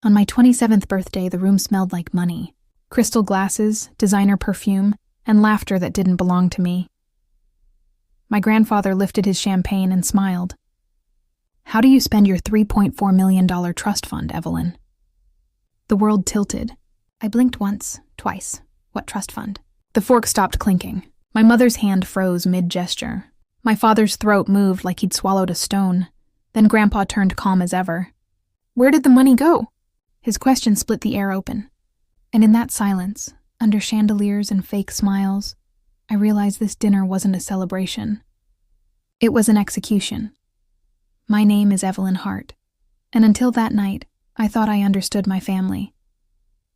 On my 27th birthday, the room smelled like money. Crystal glasses, designer perfume, and laughter that didn't belong to me. My grandfather lifted his champagne and smiled. "How do you spend your $3.4 million trust fund, Evelyn?" The world tilted. I blinked once, twice. What trust fund? The fork stopped clinking. My mother's hand froze mid-gesture. My father's throat moved like he'd swallowed a stone. Then Grandpa turned calm as ever. "Where did the money go?" His question split the air open. And in that silence, under chandeliers and fake smiles, I realized this dinner wasn't a celebration. It was an execution. My name is Evelyn Hart, and until that night, I thought I understood my family.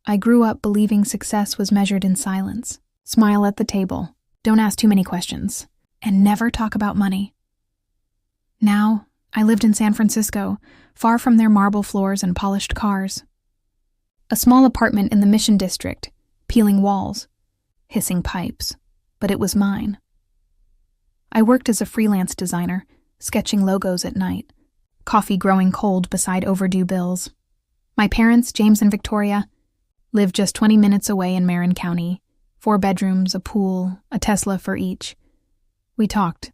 I grew up believing success was measured in silence. Smile at the table, don't ask too many questions, and never talk about money. Now, I lived in San Francisco, far from their marble floors and polished cars. A small apartment in the Mission District, peeling walls, hissing pipes, but it was mine. I worked as a freelance designer, sketching logos at night, coffee growing cold beside overdue bills. My parents, James and Victoria, lived just 20 minutes away in Marin County, 4 bedrooms, a pool, a Tesla for each. We talked,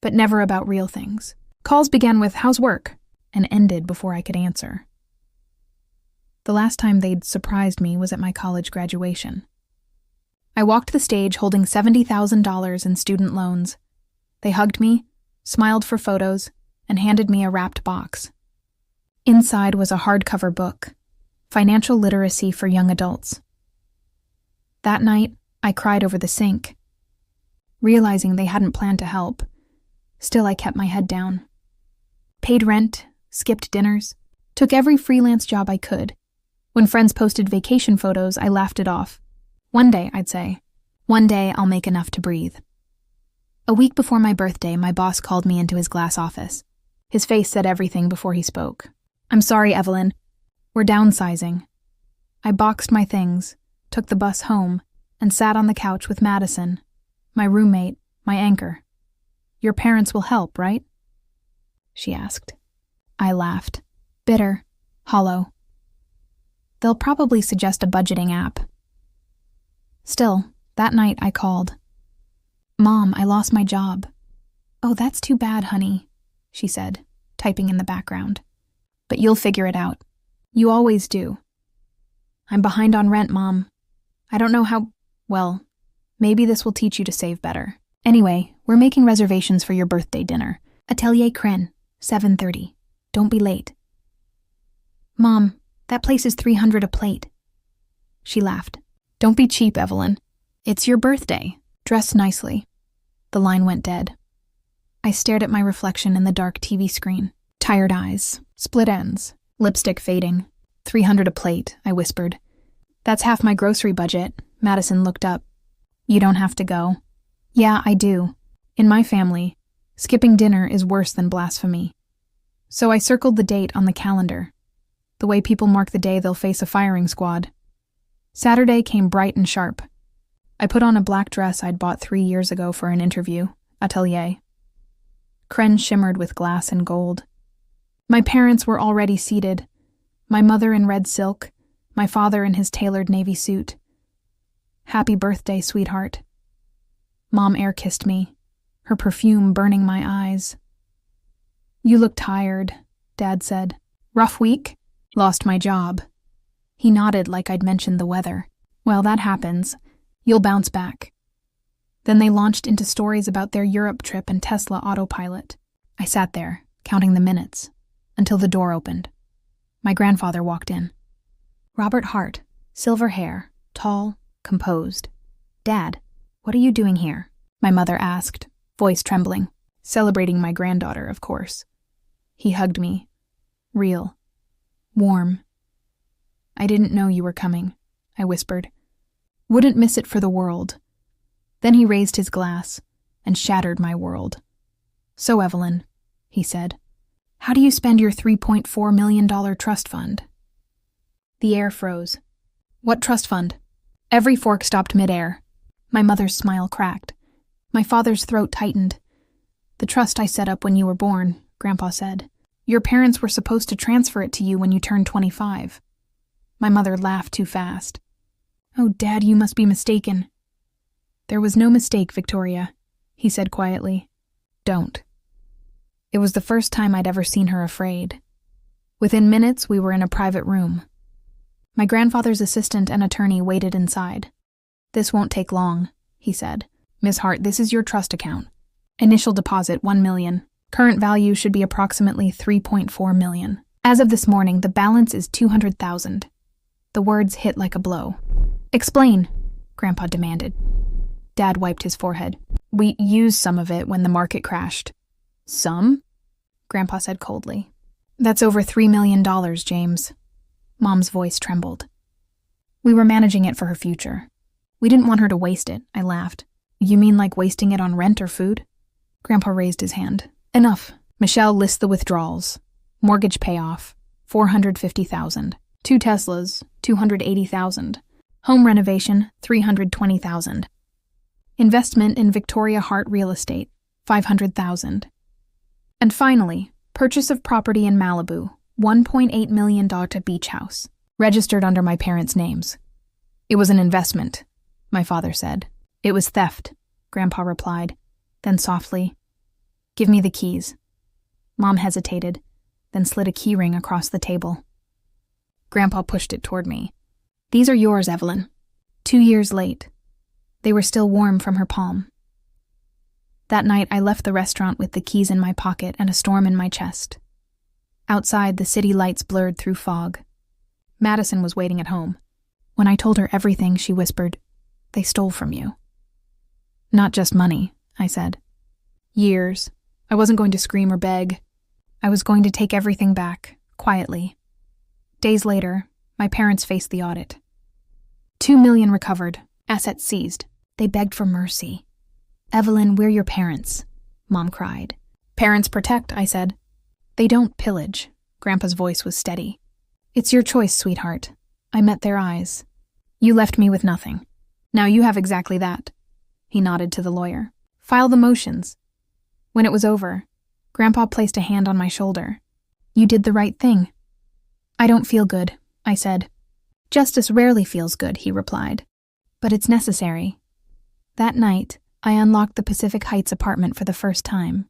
but never about real things. Calls began with, "How's work?" and ended before I could answer. The last time they'd surprised me was at my college graduation. I walked the stage holding $70,000 in student loans. They hugged me, smiled for photos, and handed me a wrapped box. Inside was a hardcover book, Financial Literacy for Young Adults. That night, I cried over the sink. Realizing they hadn't planned to help, still I kept my head down. Paid rent, skipped dinners, took every freelance job I could. When friends posted vacation photos, I laughed it off. One day, I'd say. One day, I'll make enough to breathe. A week before my birthday, my boss called me into his glass office. His face said everything before he spoke. "I'm sorry, Evelyn. We're downsizing." I boxed my things, took the bus home, and sat on the couch with Madison, my roommate, my anchor. "Your parents will help, right?" she asked. I laughed. Bitter, hollow. They'll probably suggest a budgeting app. Still, that night I called. "Mom, I lost my job." "Oh, that's too bad, honey," she said, typing in the background. "But you'll figure it out. You always do." "I'm behind on rent, Mom. I don't know how... Well, maybe this will teach you to save better. Anyway, we're making reservations for your birthday dinner. Atelier Cren, 7:30. Don't be late." "Mom, that place is $300 a plate." She laughed. "Don't be cheap, Evelyn. It's your birthday. Dress nicely." The line went dead. I stared at my reflection in the dark TV screen. Tired eyes, split ends, lipstick fading. $300 a plate, I whispered. "That's half my grocery budget." Madison looked up. "You don't have to go." "Yeah, I do. In my family, skipping dinner is worse than blasphemy." So I circled the date on the calendar. The way people mark the day they'll face a firing squad. Saturday came bright and sharp. I put on a black dress I'd bought 3 years ago for an interview, Atelier. Cren shimmered with glass and gold. My parents were already seated, my mother in red silk, my father in his tailored navy suit. "Happy birthday, sweetheart." Mom air-kissed me, her perfume burning my eyes. "You look tired," Dad said. "Rough week?" "Lost my job." He nodded like I'd mentioned the weather. "Well, that happens. You'll bounce back." Then they launched into stories about their Europe trip and Tesla autopilot. I sat there, counting the minutes, until the door opened. My grandfather walked in. Robert Hart, silver hair, tall, composed. "Dad, what are you doing here?" my mother asked, voice trembling. "Celebrating my granddaughter, of course." He hugged me. Real. Warm. "I didn't know you were coming," I whispered. "Wouldn't miss it for the world." Then he raised his glass and shattered my world. "So, Evelyn," he said, "how do you spend your $3.4 million trust fund?" The air froze. "What trust fund?" Every fork stopped midair. My mother's smile cracked. My father's throat tightened. "The trust I set up when you were born," Grandpa said. Your parents were supposed to transfer it to you when you turned 25. My mother laughed too fast. Oh, Dad, you must be mistaken. There was no mistake, Victoria, he said quietly. Don't. It was the first time I'd ever seen her afraid. Within minutes, we were in a private room. My grandfather's assistant and attorney waited inside. This won't take long, he said. Miss Hart, this is your trust account. Initial deposit, $1 million. Current value should be approximately $3.4 million. As of this morning, the balance is $200,000. The words hit like a blow. Explain, Grandpa demanded. Dad wiped his forehead. We used some of it when the market crashed. Some? Grandpa said coldly. That's over $3 million, James. Mom's voice trembled. We were managing it for her future. We didn't want her to waste it, I laughed. You mean like wasting it on rent or food? Grandpa raised his hand. Enough. Michelle lists the withdrawals. Mortgage payoff, $450,000. 2 Teslas, $280,000. Home renovation, $320,000. Investment in Victoria Hart Real Estate, $500,000. And finally, purchase of property in Malibu, $1.8 million beach house, registered under my parents' names. It was an investment, my father said. It was theft, Grandpa replied. Then softly, give me the keys. Mom hesitated, then slid a keyring across the table. Grandpa pushed it toward me. These are yours, Evelyn. 2 years late. They were still warm from her palm. That night, I left the restaurant with the keys in my pocket and a storm in my chest. Outside, the city lights blurred through fog. Madison was waiting at home. When I told her everything, she whispered, They stole from you. Not just money, I said. Years. I wasn't going to scream or beg. I was going to take everything back, quietly. Days later, my parents faced the audit. $2 million recovered, assets seized. They begged for mercy. Evelyn, we're your parents, Mom cried. Parents protect, I said. They don't pillage. Grandpa's voice was steady. It's your choice, sweetheart. I met their eyes. You left me with nothing. Now you have exactly that. He nodded to the lawyer. File the motions. When it was over, Grandpa placed a hand on my shoulder. You did the right thing. I don't feel good, I said. Justice rarely feels good, he replied. But it's necessary. That night, I unlocked the Pacific Heights apartment for the first time.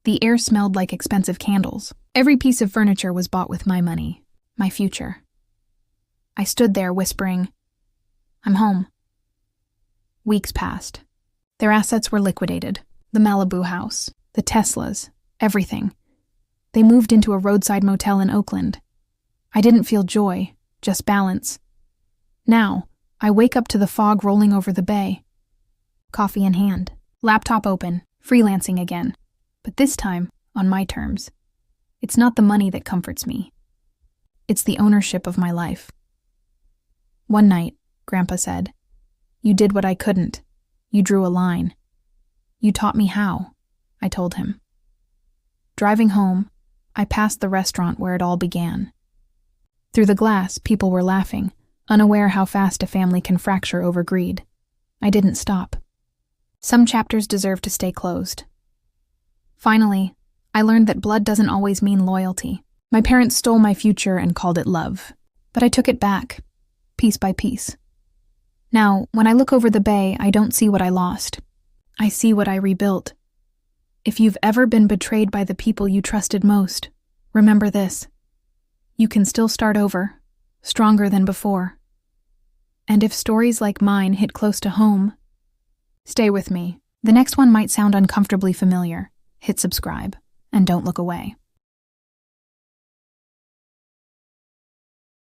The air smelled like expensive candles. Every piece of furniture was bought with my money, my future. I stood there whispering, I'm home. Weeks passed. Their assets were liquidated. The Malibu house, the Teslas, everything. They moved into a roadside motel in Oakland. I didn't feel joy, just balance. Now, I wake up to the fog rolling over the bay. Coffee in hand, laptop open, freelancing again. But this time, on my terms. It's not the money that comforts me. It's the ownership of my life. One night, Grandpa said, You did what I couldn't. You drew a line. You taught me how, I told him. Driving home, I passed the restaurant where it all began. Through the glass, people were laughing, unaware how fast a family can fracture over greed. I didn't stop. Some chapters deserve to stay closed. Finally, I learned that blood doesn't always mean loyalty. My parents stole my future and called it love. But I took it back, piece by piece. Now, when I look over the bay, I don't see what I lost. I see what I rebuilt. If you've ever been betrayed by the people you trusted most, remember this. You can still start over, stronger than before. And if stories like mine hit close to home, stay with me. The next one might sound uncomfortably familiar. Hit subscribe, and don't look away.